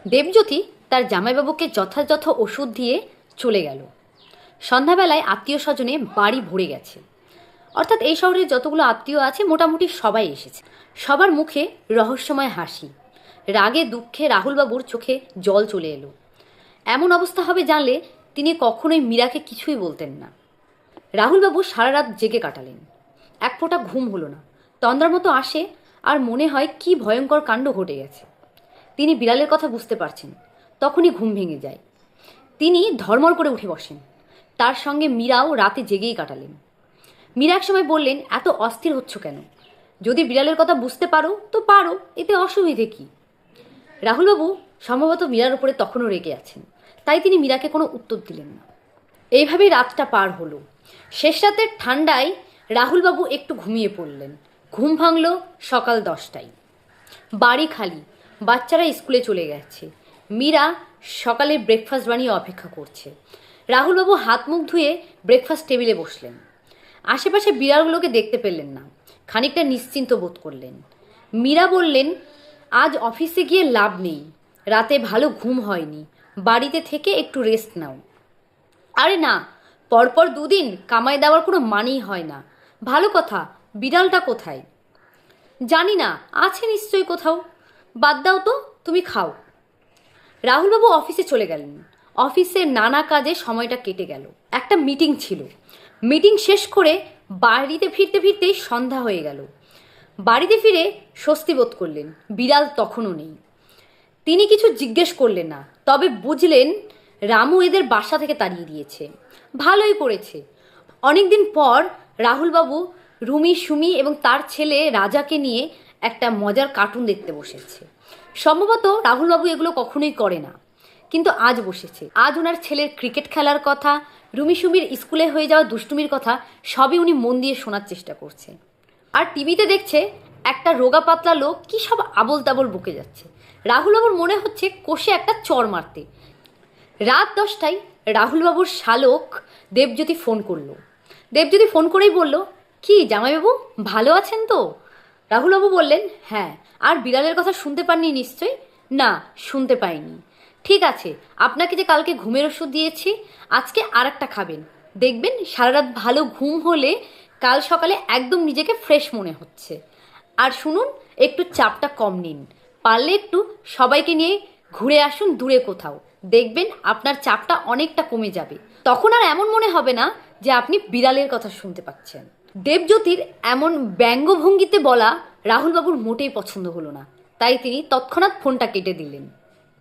দেবজ্যোতি তার জামাইবাবুকে যথাযথ ওষুধ দিয়ে চলে গেল। সন্ধ্যাবেলায় আত্মীয় স্বজনে বাড়ি ভরে গেছে। অর্থাৎ এই শহরে যতগুলো আত্মীয় আছে মোটামুটি সবাই এসেছে। সবার মুখে রহস্যময় হাসি। রাগে দুঃখে রাহুলবাবুর চোখে জল চলে এলো। এমন অবস্থা হবে জানলে তিনি কখনোই মীরাকে কিছুই বলতেন না। রাহুলবাবু সারা রাত জেগে কাটালেন। এক ফোঁটা ঘুম হলো না। তন্দ্রার মতো আসে আর মনে হয় কি ভয়ঙ্কর কাণ্ড ঘটে গেছে। তিনি বিড়ালের কথা বুঝতে পারছেন। তখনই ঘুম ভেঙে যায়। তিনি ধর্মর করে উঠে বসেন। তার সঙ্গে মীরাও রাতে জেগেই কাটালেন। মীরা এক সময় বললেন, এত অস্থির হচ্ছ কেন? যদি বিড়ালের কথা বুঝতে পারো তো পারো, এতে অসুবিধে কি? রাহুলবাবু সম্ভবত মীরার উপরে তখনও রেগে আছেন, তাই তিনি মীরাকে কোনো উত্তর দিলেন না। এইভাবেই রাতটা পার হলো। শেষ রাতের ঠান্ডায় রাহুলবাবু একটু ঘুমিয়ে পড়লেন। ঘুম ভাঙল সকাল 10টায়। বাড়ি খালি, বাচ্চারা স্কুলে চলে গেছে। মীরা সকালে ব্রেকফাস্ট বানিয়ে অপেক্ষা করছে। রাহুলবাবু হাত মুখ ধুয়ে ব্রেকফাস্ট টেবিলে বসলেন। আশেপাশে বিড়ালগুলোকে দেখতে পেলেন না। খানিকটা নিশ্চিন্ত বোধ করলেন। মীরা বললেন, আজ অফিসে গিয়ে লাভ নেই, রাতে ভালো ঘুম হয়নি, বাড়িতে থেকে একটু রেস্ট নাও। আরে না, পরপর 2 দিন কামাই দেওয়ার কোনো মানেই হয় না। ভালো কথা, বিড়ালটা কোথায়? জানি না, আছে নিশ্চয়ই কোথাও। বাদ দাও তো, তুমি খাও। রাহুলবাবু অফিসে চলে গেলেন। অফিসের নানা কাজে সময়টা কেটে গেল। একটা মিটিং ছিল। মিটিং শেষ করে বাড়িতে ফিরতে ফিরতেই সন্ধ্যা হয়ে গেল। বাড়িতে ফিরে স্বস্তি বোধ করলেন। বিড়াল তখনও নেই। তিনি কিছু জিজ্ঞেস করলেন না, তবে বুঝলেন রামু এদের বাসা থেকে তাড়িয়ে দিয়েছে। ভালোই করেছে। অনেকদিন পর রাহুলবাবু রুমি, সুমি এবং তার ছেলে রাজাকে নিয়ে একটা মজার কার্টুন দেখতে বসেছে। সম্ভবত রাহুলবাবু এগুলো কখনোই করে না, কিন্তু আজ বসেছে। আজ ওনার ছেলের ক্রিকেট খেলার কথা, রুমি সুমির স্কুলে হয়ে যাওয়া দুষ্টুমির কথা সবই উনি মন দিয়ে শোনার চেষ্টা করছে। আর টিভিতে দেখছে একটা রোগা পাতলা লোক কি সব আবল তাবল বকে যাচ্ছে। রাহুলবাবুর মনে হচ্ছে কষে একটা চড় মারতে। রাত 10টায় রাহুলবাবুর শালক দেবজ্যোতি ফোন করলো। দেবজ্যোতি ফোন করেই বলল, কি জামাইবাবু, ভালো আছেন তো? রাহুলবাবু বললেন, হ্যাঁ। আর বিড়ালের কথা শুনতে পাননি নিশ্চয়ই? না, শুনতে পাইনি। ঠিক আছে, আপনাকে যে কালকে ঘুমের ওষুধ দিয়েছি, আজকে আর একটা খাবেন। দেখবেন সারা রাত ভালো ঘুম হলে কাল সকালে একদম নিজেকে ফ্রেশ মনে হচ্ছে। আর শুনুন, একটু চাপটা কম নিন। পারলে একটু সবাইকে নিয়ে ঘুরে আসুন দূরে কোথাও। দেখবেন আপনার চাপটা অনেকটা কমে যাবে। তখন আর এমন মনে হবে না যে আপনি বিড়ালের কথা শুনতে পাচ্ছেন। দেবজ্যোতির এমন ব্যঙ্গভঙ্গিতে বলা রাহুলবাবুর মোটেই পছন্দ হলো না, তাই তিনি তৎক্ষণাৎ ফোনটা কেটে দিলেন।